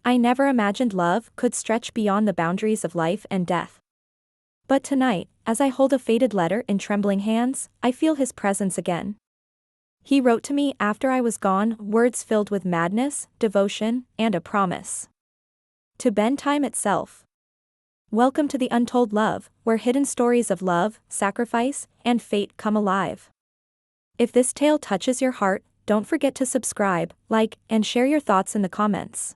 I never imagined love could stretch beyond the boundaries of life and death. But tonight, as I hold a faded letter in trembling hands, I feel his presence again. He wrote to me after I was gone, words filled with madness, devotion, and a promise to bend time itself. Welcome to the Untold Love, where hidden stories of love, sacrifice, and fate come alive. If this tale touches your heart, don't forget to subscribe, like, and share your thoughts in the comments.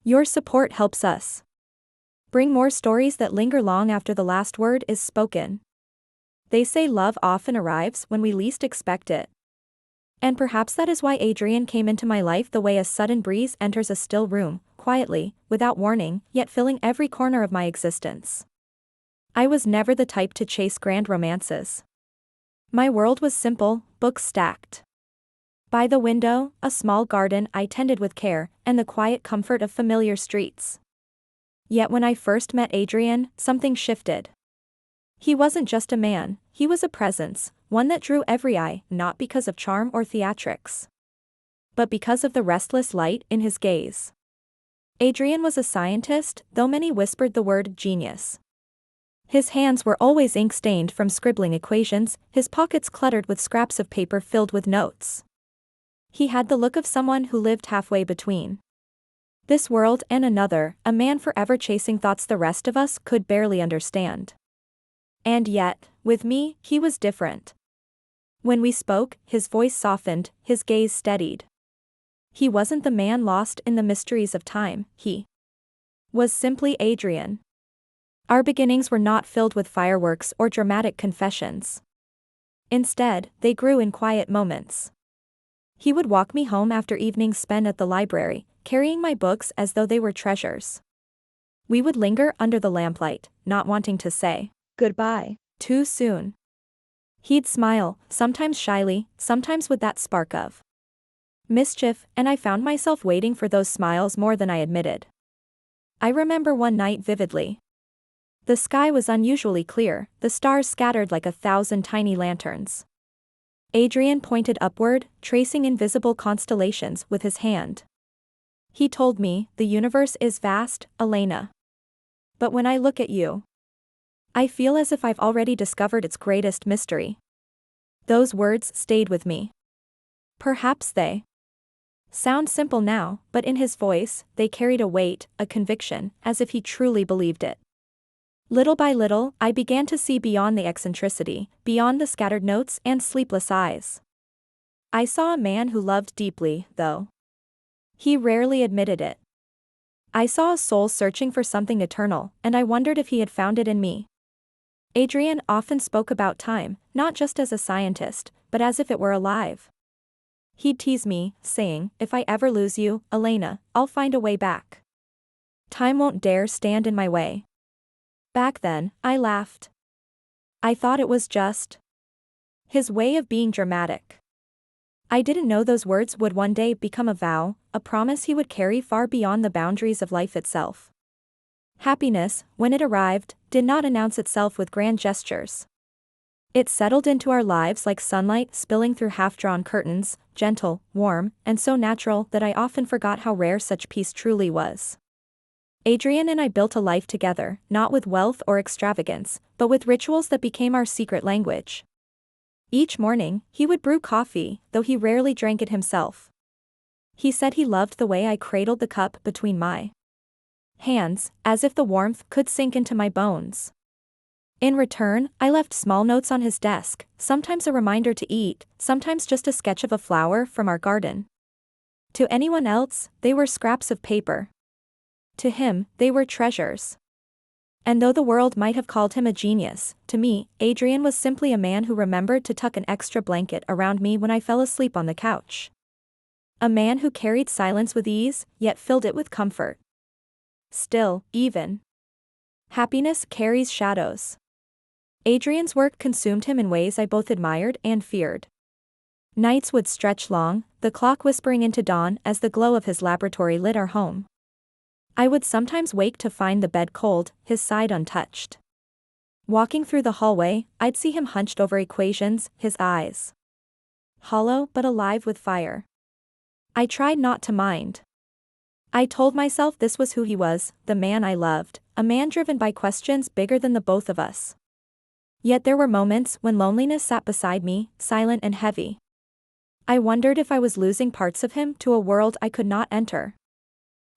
Your support helps us bring more stories that linger long after the last word is spoken. They say love often arrives when we least expect it. And perhaps that is why Adrian came into my life the way a sudden breeze enters a still room, quietly, without warning, yet filling every corner of my existence. I was never the type to chase grand romances. My world was simple, books stacked by the window, a small garden I tended with care, and the quiet comfort of familiar streets. Yet when I first met Adrian, something shifted. He wasn't just a man, he was a presence, one that drew every eye, not because of charm or theatrics, but because of the restless light in his gaze. Adrian was a scientist, though many whispered the word genius. His hands were always ink-stained from scribbling equations, his pockets cluttered with scraps of paper filled with notes. He had the look of someone who lived halfway between this world and another, a man forever chasing thoughts the rest of us could barely understand. And yet, with me, he was different. When we spoke, his voice softened, his gaze steadied. He wasn't the man lost in the mysteries of time, he was simply Adrian. Our beginnings were not filled with fireworks or dramatic confessions. Instead, they grew in quiet moments. He would walk me home after evenings spent at the library, carrying my books as though they were treasures. We would linger under the lamplight, not wanting to say goodbye too soon. He'd smile, sometimes shyly, sometimes with that spark of mischief, and I found myself waiting for those smiles more than I admitted. I remember one night vividly. The sky was unusually clear, the stars scattered like 1,000 tiny lanterns. Adrian pointed upward, tracing invisible constellations with his hand. He told me, "The universe is vast, Elena. But when I look at you, I feel as if I've already discovered its greatest mystery." Those words stayed with me. Perhaps they sound simple now, but in his voice, they carried a weight, a conviction, as if he truly believed it. Little by little, I began to see beyond the eccentricity, beyond the scattered notes and sleepless eyes. I saw a man who loved deeply, though he rarely admitted it. I saw a soul searching for something eternal, and I wondered if he had found it in me. Adrian often spoke about time, not just as a scientist, but as if it were alive. He'd tease me, saying, "If I ever lose you, Elena, I'll find a way back. Time won't dare stand in my way." Back then, I laughed. I thought it was just his way of being dramatic. I didn't know those words would one day become a vow, a promise he would carry far beyond the boundaries of life itself. Happiness, when it arrived, did not announce itself with grand gestures. It settled into our lives like sunlight spilling through half-drawn curtains, gentle, warm, and so natural that I often forgot how rare such peace truly was. Adrian and I built a life together, not with wealth or extravagance, but with rituals that became our secret language. Each morning, he would brew coffee, though he rarely drank it himself. He said he loved the way I cradled the cup between my hands, as if the warmth could sink into my bones. In return, I left small notes on his desk, sometimes a reminder to eat, sometimes just a sketch of a flower from our garden. To anyone else, they were scraps of paper. To him, they were treasures. And though the world might have called him a genius, to me, Adrian was simply a man who remembered to tuck an extra blanket around me when I fell asleep on the couch. A man who carried silence with ease, yet filled it with comfort. Still, even happiness carries shadows. Adrian's work consumed him in ways I both admired and feared. Nights would stretch long, the clock whispering into dawn as the glow of his laboratory lit our home. I would sometimes wake to find the bed cold, his side untouched. Walking through the hallway, I'd see him hunched over equations, his eyes hollow but alive with fire. I tried not to mind. I told myself this was who he was, the man I loved, a man driven by questions bigger than the both of us. Yet there were moments when loneliness sat beside me, silent and heavy. I wondered if I was losing parts of him to a world I could not enter.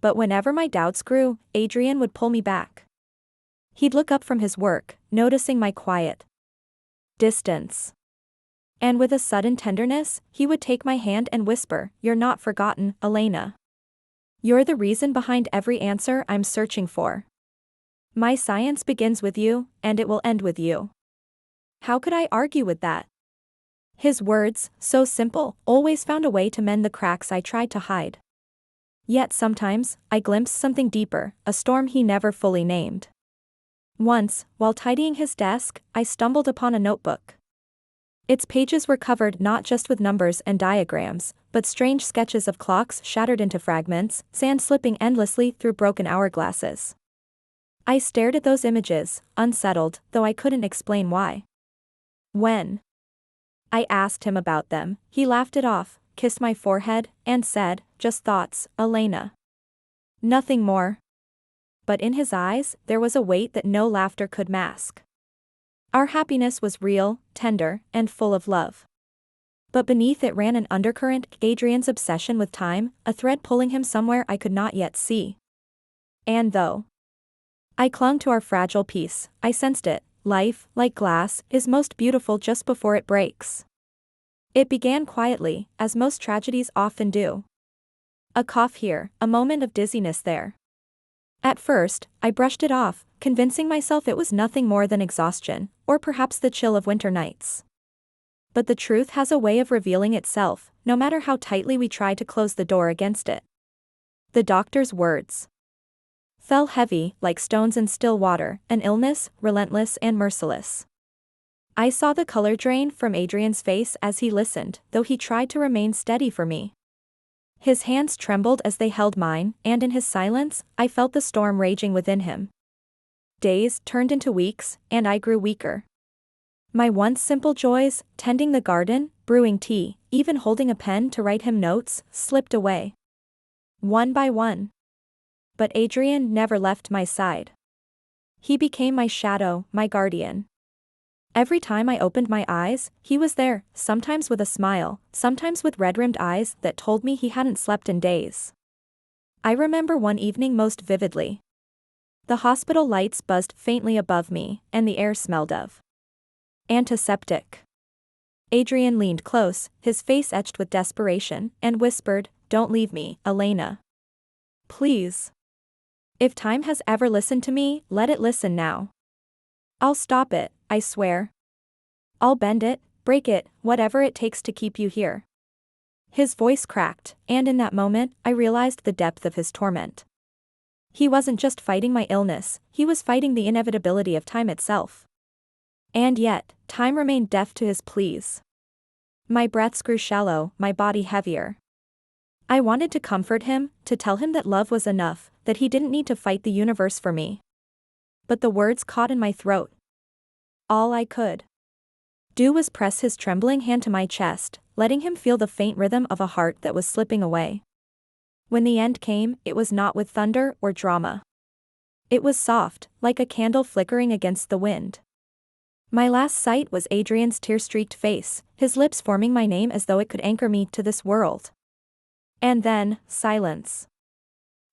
But whenever my doubts grew, Adrian would pull me back. He'd look up from his work, noticing my quiet distance. And with a sudden tenderness, he would take my hand and whisper, "You're not forgotten, Elena. You're the reason behind every answer I'm searching for. My science begins with you, and it will end with you." How could I argue with that? His words, so simple, always found a way to mend the cracks I tried to hide. Yet sometimes, I glimpsed something deeper, a storm he never fully named. Once, while tidying his desk, I stumbled upon a notebook. Its pages were covered not just with numbers and diagrams, but strange sketches of clocks shattered into fragments, sand slipping endlessly through broken hourglasses. I stared at those images, unsettled, though I couldn't explain why. When I asked him about them, he laughed it off, kissed my forehead, and said, "Just thoughts, Elena. Nothing more." But in his eyes, there was a weight that no laughter could mask. Our happiness was real, tender, and full of love. But beneath it ran an undercurrent, Adrian's obsession with time, a thread pulling him somewhere I could not yet see. And though I clung to our fragile peace, I sensed it. Life, like glass, is most beautiful just before it breaks. It began quietly, as most tragedies often do. A cough here, a moment of dizziness there. At first, I brushed it off, convincing myself it was nothing more than exhaustion, or perhaps the chill of winter nights. But the truth has a way of revealing itself, no matter how tightly we try to close the door against it. The doctor's words fell heavy, like stones in still water, an illness, relentless and merciless. I saw the color drain from Adrian's face as he listened, though he tried to remain steady for me. His hands trembled as they held mine, and in his silence, I felt the storm raging within him. Days turned into weeks, and I grew weaker. My once simple joys, tending the garden, brewing tea, even holding a pen to write him notes, slipped away. One by one. But Adrian never left my side. He became my shadow, my guardian. Every time I opened my eyes, he was there, sometimes with a smile, sometimes with red-rimmed eyes that told me he hadn't slept in days. I remember one evening most vividly. The hospital lights buzzed faintly above me, and the air smelled of antiseptic. Adrian leaned close, his face etched with desperation, and whispered, "Don't leave me, Elena. Please. If time has ever listened to me, let it listen now. I'll stop it, I swear. I'll bend it, break it, whatever it takes to keep you here." His voice cracked, and in that moment, I realized the depth of his torment. He wasn't just fighting my illness, he was fighting the inevitability of time itself. And yet, time remained deaf to his pleas. My breaths grew shallow, my body heavier. I wanted to comfort him, to tell him that love was enough, that he didn't need to fight the universe for me. But the words caught in my throat. All I could do was press his trembling hand to my chest, letting him feel the faint rhythm of a heart that was slipping away. When the end came, it was not with thunder or drama. It was soft, like a candle flickering against the wind. My last sight was Adrian's tear-streaked face, his lips forming my name as though it could anchor me to this world. And then, silence.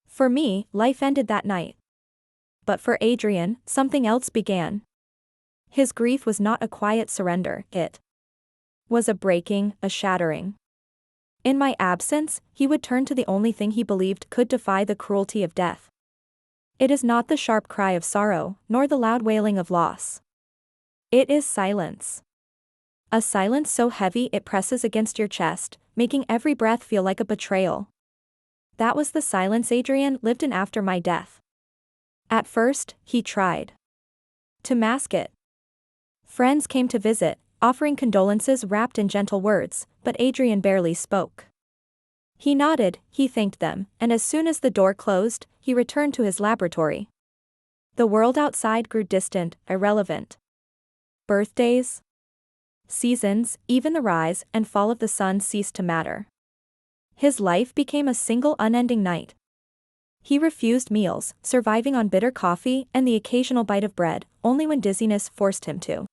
For me, life ended that night. But for Adrian, something else began. His grief was not a quiet surrender, it was a breaking, a shattering. In my absence, he would turn to the only thing he believed could defy the cruelty of death. It is not the sharp cry of sorrow, nor the loud wailing of loss. It is silence. A silence so heavy it presses against your chest, making every breath feel like a betrayal. That was the silence Adrian lived in after my death. At first, he tried to mask it. Friends came to visit, offering condolences wrapped in gentle words, but Adrian barely spoke. He nodded, he thanked them, and as soon as the door closed, he returned to his laboratory. The world outside grew distant, irrelevant. Birthdays, seasons, even the rise and fall of the sun ceased to matter. His life became a single unending night. He refused meals, surviving on bitter coffee and the occasional bite of bread, only when dizziness forced him to.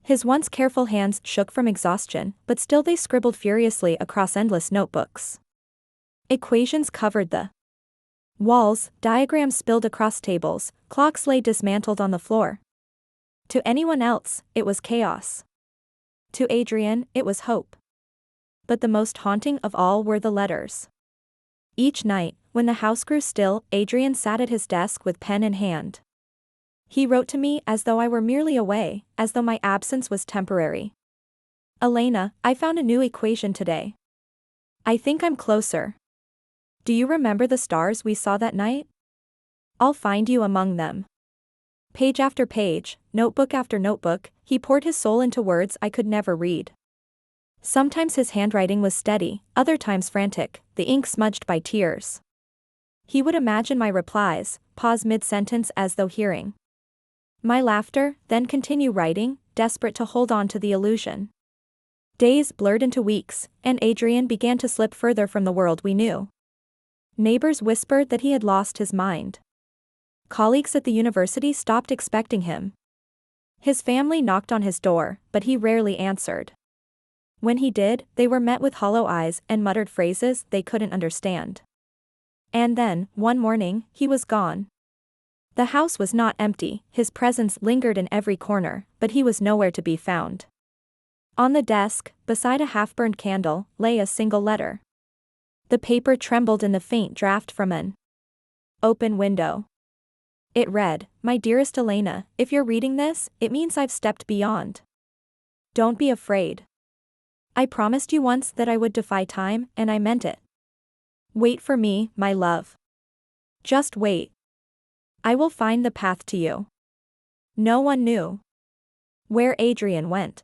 His once careful hands shook from exhaustion, but still they scribbled furiously across endless notebooks. Equations covered the walls, diagrams spilled across tables, clocks lay dismantled on the floor. To anyone else, it was chaos. To Adrian, it was hope. But the most haunting of all were the letters. Each night, when the house grew still, Adrian sat at his desk with pen in hand. He wrote to me as though I were merely away, as though my absence was temporary. Elena, I found a new equation today. I think I'm closer. Do you remember the stars we saw that night? I'll find you among them. Page after page, notebook after notebook, he poured his soul into words I could never read. Sometimes his handwriting was steady, other times frantic, the ink smudged by tears. He would imagine my replies, pause mid-sentence as though hearing my laughter, then continue writing, desperate to hold on to the illusion. Days blurred into weeks, and Adrian began to slip further from the world we knew. Neighbors whispered that he had lost his mind. Colleagues at the university stopped expecting him. His family knocked on his door, but he rarely answered. When he did, they were met with hollow eyes and muttered phrases they couldn't understand. And then, one morning, he was gone. The house was not empty, his presence lingered in every corner, but he was nowhere to be found. On the desk, beside a half-burned candle, lay a single letter. The paper trembled in the faint draft from an open window. It read, "My dearest Elena, if you're reading this, it means I've stepped beyond. Don't be afraid. I promised you once that I would defy time, and I meant it. Wait for me, my love. Just wait. I will find the path to you." No one knew where Adrian went.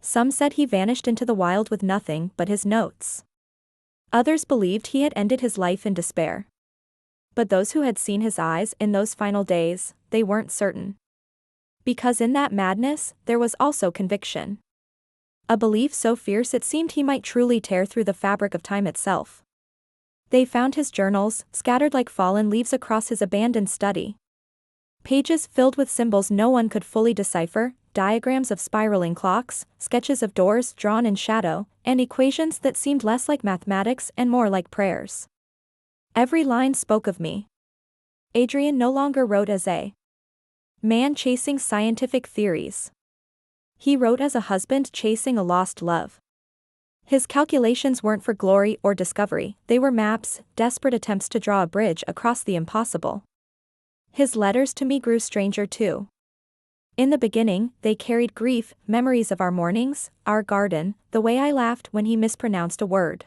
Some said he vanished into the wild with nothing but his notes. Others believed he had ended his life in despair. But those who had seen his eyes in those final days, they weren't certain. Because in that madness, there was also conviction. A belief so fierce it seemed he might truly tear through the fabric of time itself. They found his journals, scattered like fallen leaves across his abandoned study. Pages filled with symbols no one could fully decipher, diagrams of spiraling clocks, sketches of doors drawn in shadow, and equations that seemed less like mathematics and more like prayers. Every line spoke of me. Adrian no longer wrote as a man chasing scientific theories. He wrote as a husband chasing a lost love. His calculations weren't for glory or discovery, they were maps, desperate attempts to draw a bridge across the impossible. His letters to me grew stranger too. In the beginning, they carried grief, memories of our mornings, our garden, the way I laughed when he mispronounced a word.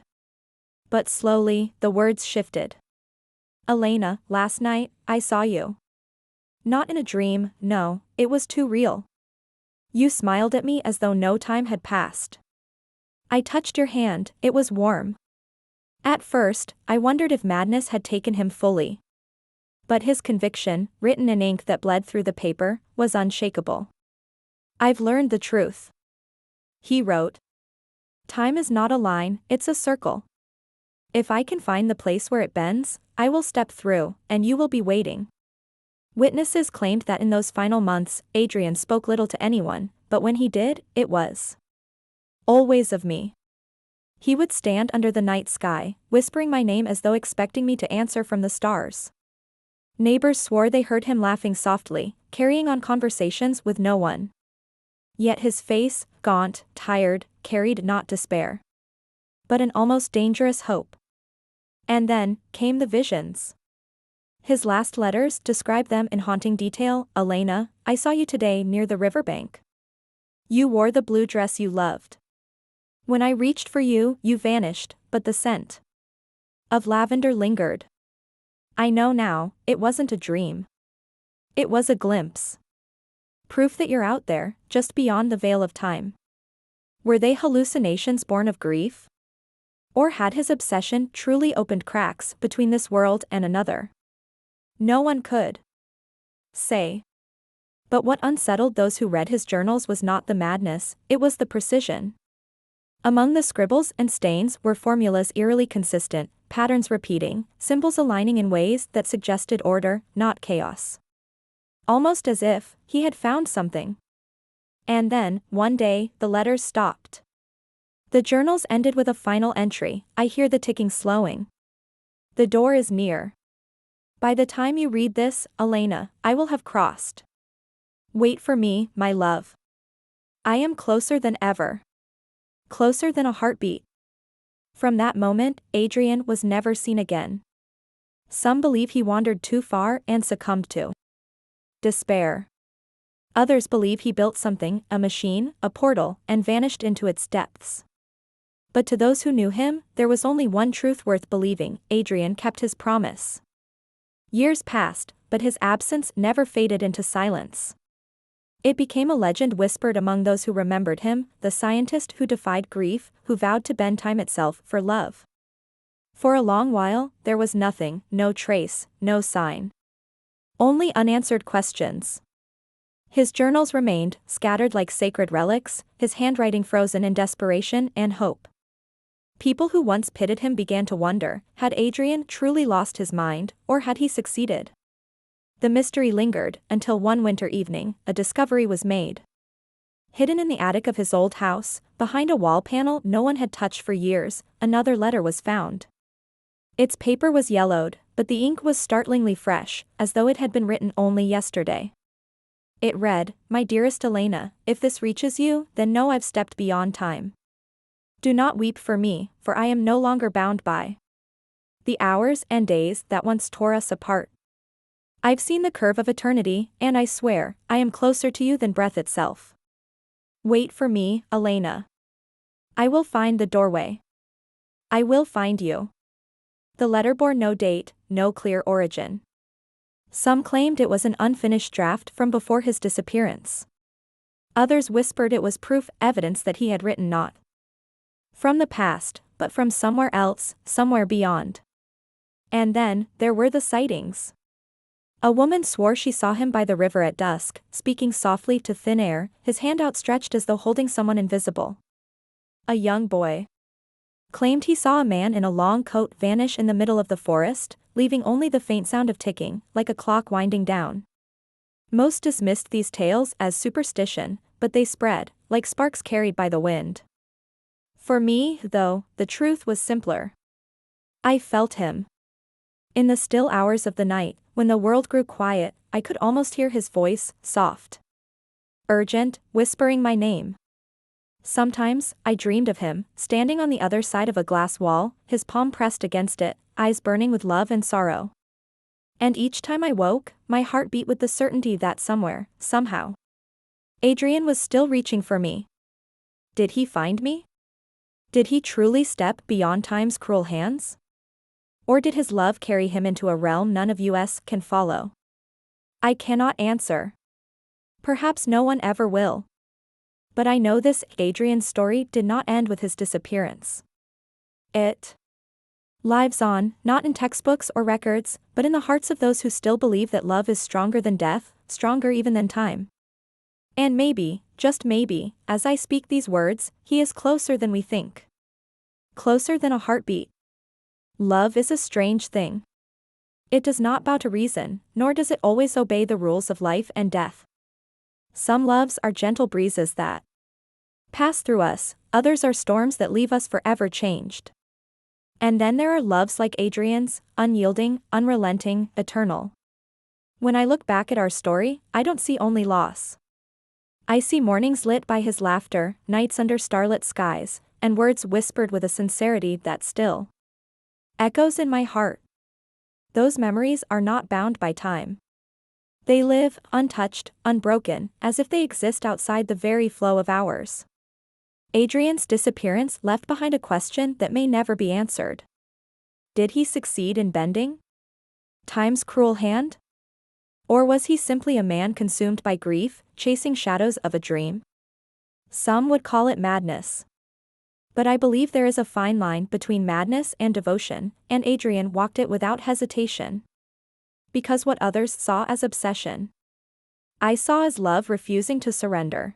But slowly, the words shifted. "Elena, last night, I saw you. Not in a dream, no, it was too real. You smiled at me as though no time had passed. I touched your hand, it was warm. At first, I wondered if madness had taken him fully. But his conviction, written in ink that bled through the paper, was unshakable. I've learned the truth." He wrote. "Time is not a line, it's a circle. If I can find the place where it bends, I will step through, and you will be waiting." Witnesses claimed that in those final months, Adrian spoke little to anyone, but when he did, it was always of me. He would stand under the night sky, whispering my name as though expecting me to answer from the stars. Neighbors swore they heard him laughing softly, carrying on conversations with no one. Yet his face, gaunt, tired, carried not despair, but an almost dangerous hope. And then, came the visions. His last letters described them in haunting detail. "Elena, I saw you today near the riverbank. You wore the blue dress you loved. When I reached for you, you vanished, but the scent of lavender lingered. I know now, it wasn't a dream. It was a glimpse. Proof that you're out there, just beyond the veil of time." Were they hallucinations born of grief? Or had his obsession truly opened cracks between this world and another? No one could say. But what unsettled those who read his journals was not the madness, it was the precision. Among the scribbles and stains were formulas eerily consistent, patterns repeating, symbols aligning in ways that suggested order, not chaos. Almost as if he had found something. And then, one day, the letters stopped. The journals ended with a final entry. I hear the ticking slowing. The door is near. By the time you read this, Elena, I will have crossed. Wait for me, my love. I am closer than ever. Closer than a heartbeat. From that moment, Adrian was never seen again. Some believe he wandered too far and succumbed to despair. Others believe he built something, a machine, a portal, and vanished into its depths. But to those who knew him, there was only one truth worth believing: Adrian kept his promise. Years passed, but his absence never faded into silence. It became a legend whispered among those who remembered him, the scientist who defied grief, who vowed to bend time itself for love. For a long while, there was nothing, no trace, no sign. Only unanswered questions. His journals remained, scattered like sacred relics, his handwriting frozen in desperation and hope. People who once pitied him began to wonder, had Adrian truly lost his mind, or had he succeeded? The mystery lingered, until one winter evening, a discovery was made. Hidden in the attic of his old house, behind a wall panel no one had touched for years, another letter was found. Its paper was yellowed, but the ink was startlingly fresh, as though it had been written only yesterday. It read, "My dearest Elena, if this reaches you, then know I've stepped beyond time. Do not weep for me, for I am no longer bound by the hours and days that once tore us apart. I've seen the curve of eternity, and I swear, I am closer to you than breath itself. Wait for me, Elena. I will find the doorway. I will find you." The letter bore no date, no clear origin. Some claimed it was an unfinished draft from before his disappearance. Others whispered it was proof, evidence that he had written not from the past, but from somewhere else, somewhere beyond. And then, there were the sightings. A woman swore she saw him by the river at dusk, speaking softly to thin air, his hand outstretched as though holding someone invisible. A young boy claimed he saw a man in a long coat vanish in the middle of the forest, leaving only the faint sound of ticking, like a clock winding down. Most dismissed these tales as superstition, but they spread, like sparks carried by the wind. For me, though, the truth was simpler. I felt him. In the still hours of the night, when the world grew quiet, I could almost hear his voice, soft, urgent, whispering my name. Sometimes, I dreamed of him, standing on the other side of a glass wall, his palm pressed against it, eyes burning with love and sorrow. And each time I woke, my heart beat with the certainty that somewhere, somehow, Adrian was still reaching for me. Did he find me? Did he truly step beyond time's cruel hands? Or did his love carry him into a realm none of us can follow? I cannot answer. Perhaps no one ever will. But I know this: Adrian's story did not end with his disappearance. It lives on, not in textbooks or records, but in the hearts of those who still believe that love is stronger than death, stronger even than time. And maybe, just maybe, as I speak these words, he is closer than we think. Closer than a heartbeat. Love is a strange thing. It does not bow to reason, nor does it always obey the rules of life and death. Some loves are gentle breezes that pass through us, others are storms that leave us forever changed. And then there are loves like Adrian's, unyielding, unrelenting, eternal. When I look back at our story, I don't see only loss. I see mornings lit by his laughter, nights under starlit skies, and words whispered with a sincerity that still echoes in my heart. Those memories are not bound by time. They live, untouched, unbroken, as if they exist outside the very flow of ours. Adrian's disappearance left behind a question that may never be answered. Did he succeed in bending time's cruel hand? Or was he simply a man consumed by grief, chasing shadows of a dream? Some would call it madness. But I believe there is a fine line between madness and devotion, and Adrian walked it without hesitation. Because what others saw as obsession, I saw as love refusing to surrender.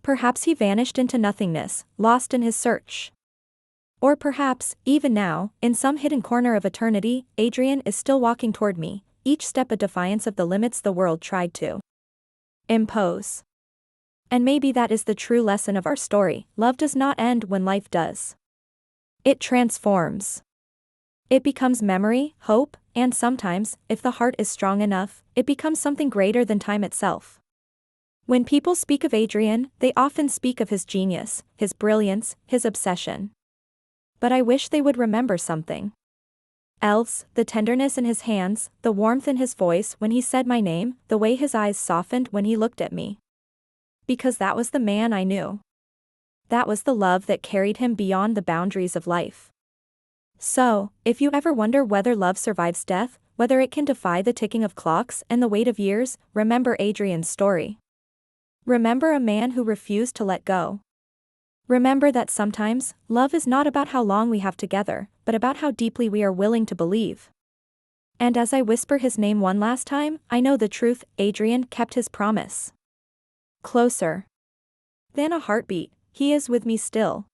Perhaps he vanished into nothingness, lost in his search. Or perhaps, even now, in some hidden corner of eternity, Adrian is still walking toward me, each step a defiance of the limits the world tried to impose. And maybe that is the true lesson of our story: love does not end when life does. It transforms. It becomes memory, hope, and sometimes, if the heart is strong enough, it becomes something greater than time itself. When people speak of Adrian, they often speak of his genius, his brilliance, his obsession. But I wish they would remember something else: the tenderness in his hands, the warmth in his voice when he said my name, the way his eyes softened when he looked at me. Because that was the man I knew. That was the love that carried him beyond the boundaries of life. So, if you ever wonder whether love survives death, whether it can defy the ticking of clocks and the weight of years, remember Adrian's story. Remember a man who refused to let go. Remember that sometimes, love is not about how long we have together, but about how deeply we are willing to believe. And as I whisper his name one last time, I know the truth: Adrian kept his promise. Closer than a heartbeat, he is with me still.